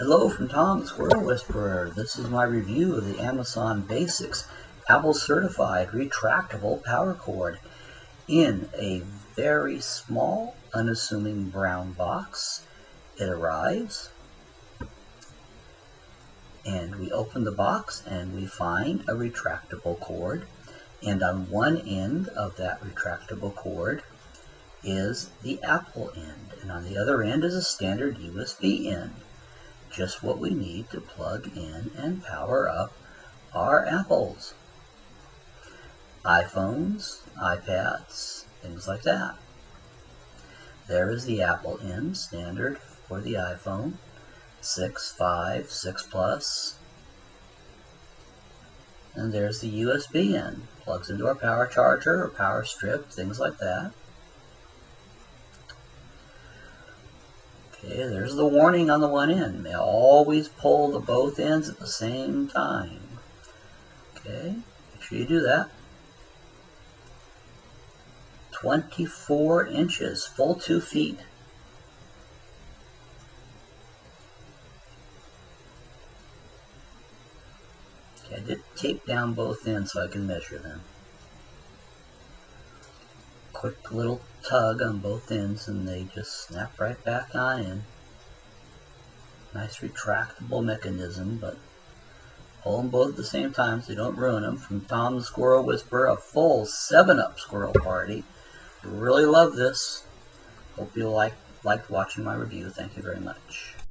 Hello from Tom the Squirrel Whisperer. This is my review of the Amazon Basics Apple Certified Retractable Power Cord in a very small, unassuming brown box. It arrives, and we open the box and we find a retractable cord, and on one end of that retractable cord is the Apple end, and on the other end is a standard USB end. Just what we need to plug in and power up our Apples, iPhones, iPads, things like that. There is the Apple end, standard for the iPhone, 6, 5, 6 Plus. And there's the USB end, plugs into our power charger or power strip, things like that. Okay, there's the warning on the one end. May always pull the both ends at the same time. Okay, make sure you do that. 24 inches, full 2 feet. Okay, I did tape down both ends so I can measure them. Quick little tug on both ends and they just snap right back on in. Nice retractable mechanism, but pull them both at the same time so you don't ruin them. From Tom the Squirrel Whisperer, a full 7-Up squirrel party. Really love this. Hope you liked watching my review. Thank you very much.